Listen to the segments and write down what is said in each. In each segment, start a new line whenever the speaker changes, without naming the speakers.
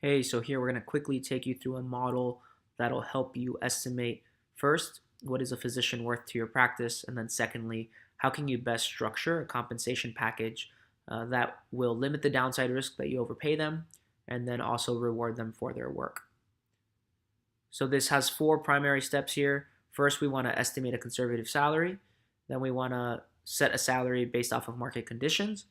Hey, so here we're going to quickly take you through a model that'll help you estimate first, what is a physician worth to your practice? And then secondly, how can you best structure a compensation package that will limit the downside risk that you overpay them and then also reward them for their work? So this has four primary steps here. First, we want to estimate a conservative salary. Then we want to set a salary based off of market conditions.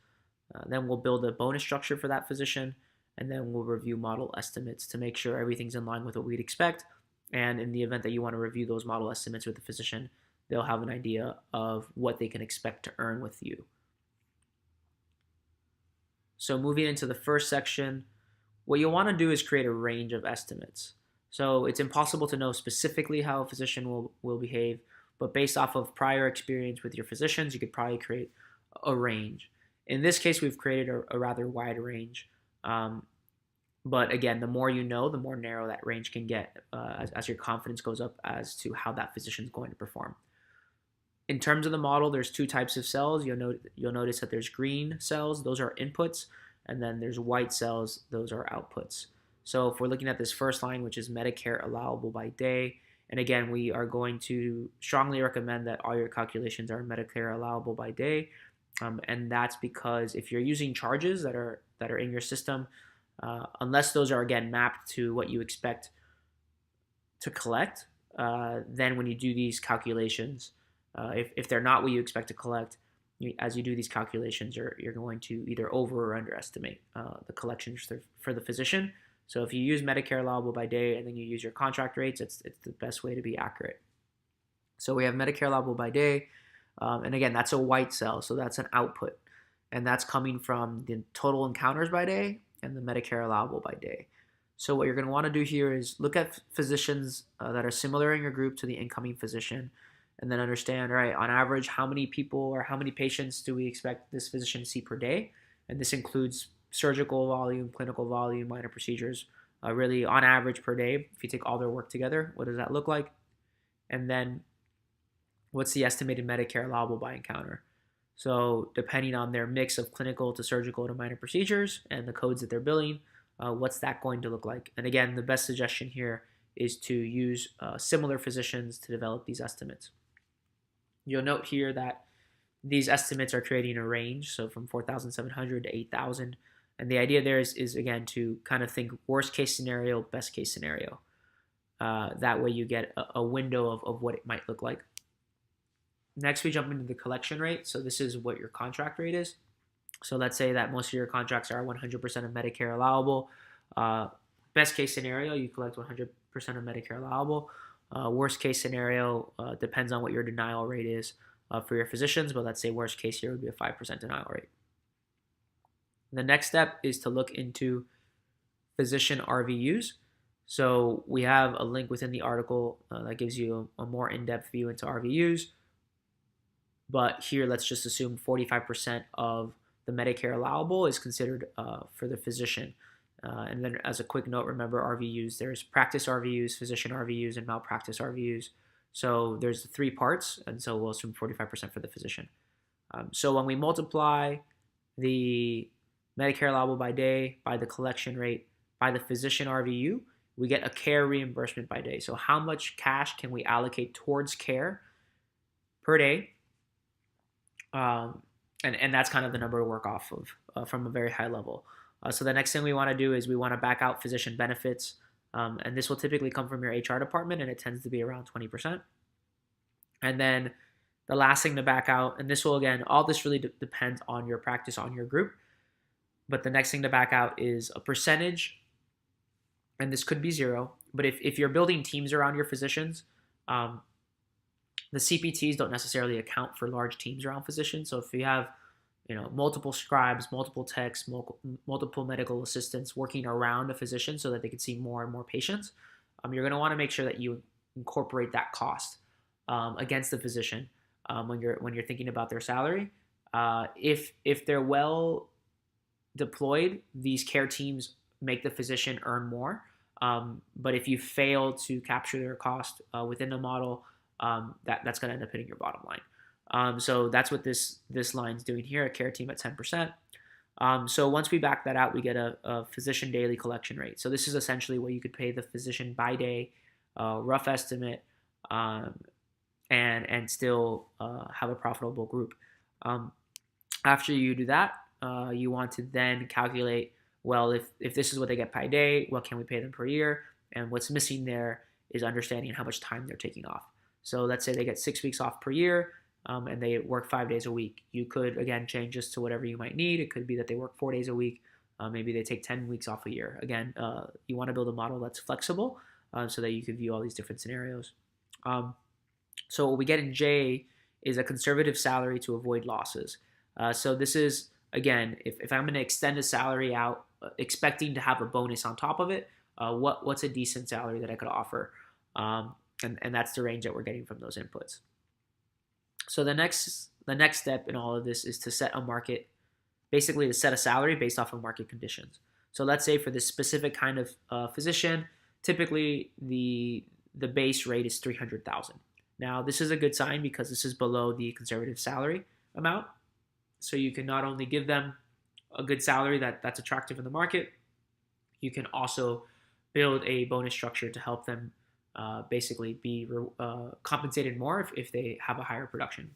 Then we'll build a bonus structure for that physician, and then we'll review model estimates to make sure everything's in line with what we'd expect. And in the event that you want to review those model estimates with the physician, they'll have an idea of what they can expect to earn with you. So moving into the first section, what you'll want to do is create a range of estimates. So it's impossible to know specifically how a physician will behave, but based off of prior experience with your physicians, you could probably create a range. In this case, we've created a rather wide range. But again, the more you know, the more narrow that range can get as your confidence goes up as to how that physician is going to perform. In terms of the model, there's two types of cells. You'll notice that there's green cells, those are inputs, and then there's white cells, those are outputs. So if we're looking at this first line, which is Medicare allowable by day, and again, we are going to strongly recommend that all your calculations are Medicare allowable by day. And that's because if you're using charges that are in your system, unless those are again mapped to what you expect to collect, then when you do these calculations, if they're not what you expect to collect, as you do these calculations, you're going to either over or underestimate the collections for the physician. So if you use Medicare allowable by day and then you use your contract rates, it's the best way to be accurate. So we have Medicare allowable by day. And again, that's a white cell, so that's an output. And that's coming from the total encounters by day and the Medicare allowable by day. So what you're going to want to do here is look at physicians that are similar in your group to the incoming physician, and then understand, all right, on average, how many people or how many patients do we expect this physician to see per day? And this includes surgical volume, clinical volume, minor procedures, really on average per day. If you take all their work together, what does that look like? And then what's the estimated Medicare allowable by encounter? So depending on their mix of clinical to surgical to minor procedures and the codes that they're billing, what's that going to look like? And again, the best suggestion here is to use similar physicians to develop these estimates. You'll note here that these estimates are creating a range, so from 4,700 to 8,000. And the idea there is again, to kind of think worst case scenario, best case scenario. That way you get a window of what it might look like. Next, we jump into the collection rate. So this is what your contract rate is. So let's say that most of your contracts are 100% of Medicare allowable. Best case scenario, you collect 100% of Medicare allowable. Worst case scenario depends on what your denial rate is for your physicians, but let's say worst case here would be a 5% denial rate. The next step is to look into physician RVUs. So we have a link within the article that gives you a more in-depth view into RVUs. But here, let's just assume 45% of the Medicare allowable is considered for the physician. And then as a quick note, remember RVUs, there's practice RVUs, physician RVUs, and malpractice RVUs. So there's three parts, and so we'll assume 45% for the physician. So when we multiply the Medicare allowable by day by the collection rate by the physician RVU, we get a care reimbursement by day. So how much cash can we allocate towards care per day? And that's kind of the number to work off of from a very high level. So the next thing we want to do is we want to back out physician benefits. And this will typically come from your HR department, and it tends to be around 20%. And then the last thing to back out, and this will, again, all this really depends on your practice, on your group. But the next thing to back out is a percentage, and this could be zero. But if you're building teams around your physicians, the CPTs don't necessarily account for large teams around physicians. So if you have, multiple scribes, multiple techs, multiple medical assistants working around a physician so that they can see more and more patients, you're going to want to make sure that you incorporate that cost against the physician when you're thinking about their salary. If they're well deployed, these care teams make the physician earn more. But if you fail to capture their cost within the model, that's going to end up hitting your bottom line. So that's what this line's doing here, a care team at 10%. So once we back that out, we get a physician daily collection rate. So this is essentially what you could pay the physician by day, rough estimate, um, and still have a profitable group. Um, After you do that, you want to then calculate, well, if this is what they get by day, what can we pay them per year? And what's missing there is understanding how much time they're taking off. So let's say they get 6 weeks off per year, and they work 5 days a week. You could, again, change this to whatever you might need. It could be that they work 4 days a week. Maybe they take 10 weeks off a year. Again, you want to build a model that's flexible so that you can view all these different scenarios. So what we get in J is a conservative salary to avoid losses. So this is, again, if I'm going to extend a salary out, expecting to have a bonus on top of it, what's a decent salary that I could offer? And that's the range that we're getting from those inputs. So the next step in all of this is to set a market, basically to set a salary based off of market conditions. So let's say for this specific kind of physician, typically the base rate is $300,000. Now this is a good sign because this is below the conservative salary amount. So you can not only give them a good salary that's attractive in the market, you can also build a bonus structure to help them basically be compensated more if they have a higher production.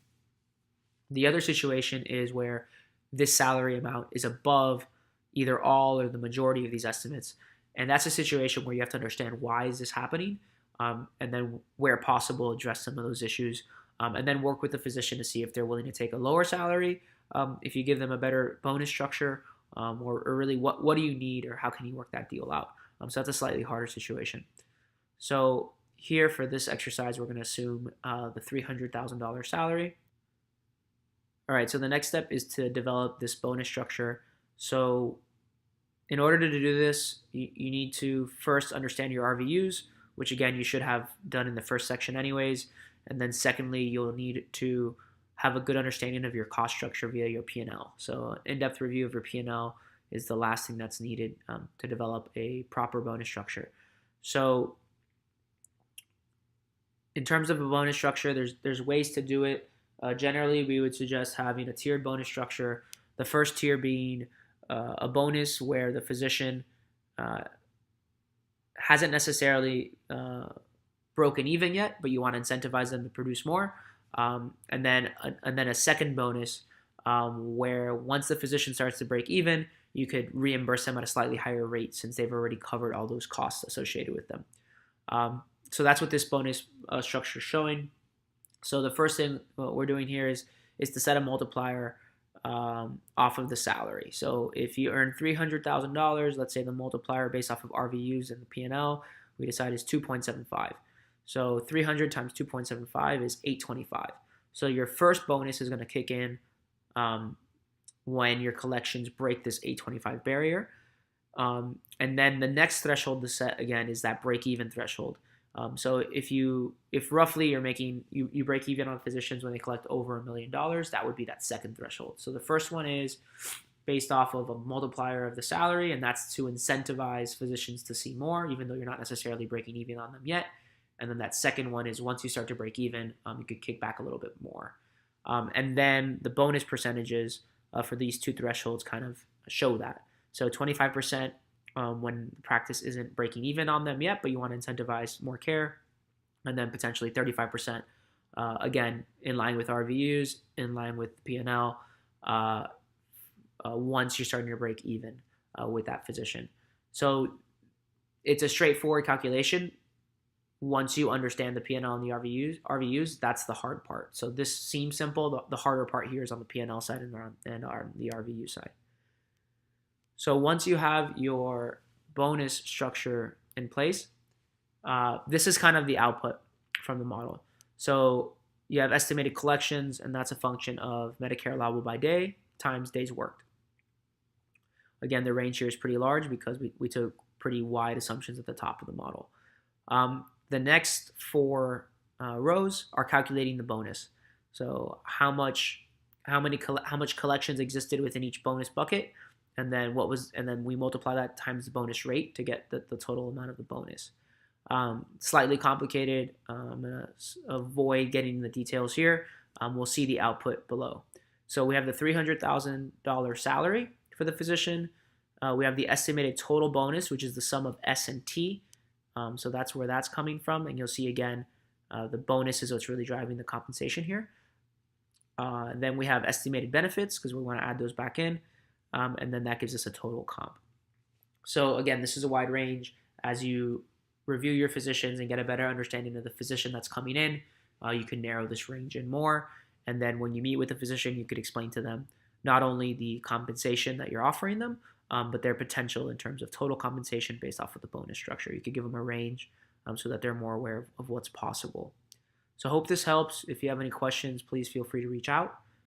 The other situation is where this salary amount is above either all or the majority of these estimates. And that's a situation where you have to understand why is this happening, and then where possible, address some of those issues, and then work with the physician to see if they're willing to take a lower salary, if you give them a better bonus structure, or really what do you need or how can you work that deal out. So that's a slightly harder situation. So here for this exercise, we're going to assume the $300,000 salary. All right, so the next step is to develop this bonus structure. So in order to do this, you need to first understand your RVUs, which again, you should have done in the first section anyways. And then secondly, you'll need to have a good understanding of your cost structure via your P&L. So in-depth review of your P&L is the last thing that's needed to develop a proper bonus structure. So in terms of a bonus structure, there's ways to do it. Generally, we would suggest having a tiered bonus structure. The first tier being a bonus where the physician hasn't necessarily broken even yet, but you want to incentivize them to produce more. And then a second bonus where once the physician starts to break even, you could reimburse them at a slightly higher rate since they've already covered all those costs associated with them. So that's what this bonus structure is showing. So the first thing what we're doing here is to set a multiplier off of the salary. So if you earn $300,000, let's say the multiplier based off of RVUs and the P&L, we decide is 2.75. So 300 times 2.75 is 825. So your first bonus is going to kick in when your collections break this 825 barrier. And then the next threshold to set again is that break-even threshold. So if roughly you're making you break even on physicians when they collect over $1 million, that would be that second threshold. So the first one is based off of a multiplier of the salary, and that's to incentivize physicians to see more, even though you're not necessarily breaking even on them yet. And then that second one is once you start to break even, you could kick back a little bit more. And then the bonus percentages for these two thresholds kind of show that. So 25% when the practice isn't breaking even on them yet, but you want to incentivize more care. And then potentially 35%, again, in line with RVUs, in line with P&L, once you're starting to break even with that physician. So it's a straightforward calculation. Once you understand the P&L and the RVUs, that's the hard part. So this seems simple. The harder part here is on the P&L side and on the RVU side. So once you have your bonus structure in place, this is kind of the output from the model. So you have estimated collections, and that's a function of Medicare allowable by day times days worked. Again, the range here is pretty large because we took pretty wide assumptions at the top of the model. The next four rows are calculating the bonus. So how much collections existed within each bonus bucket, and then we multiply that times the bonus rate to get the total amount of the bonus. Slightly complicated. I'm gonna avoid getting the details here. We'll see the output below. So we have the $300,000 salary for the physician. We have the estimated total bonus, which is the sum of S and T. So that's where that's coming from. And you'll see again, the bonus is what's really driving the compensation here. Then we have estimated benefits because we want to add those back in. And then that gives us a total comp. So again, this is a wide range. As you review your physicians and get a better understanding of the physician that's coming in, you can narrow this range in more. And then when you meet with a physician, you could explain to them not only the compensation that you're offering them, but their potential in terms of total compensation based off of the bonus structure. You could give them a range so that they're more aware of what's possible. So I hope this helps. If you have any questions, please feel free to reach out.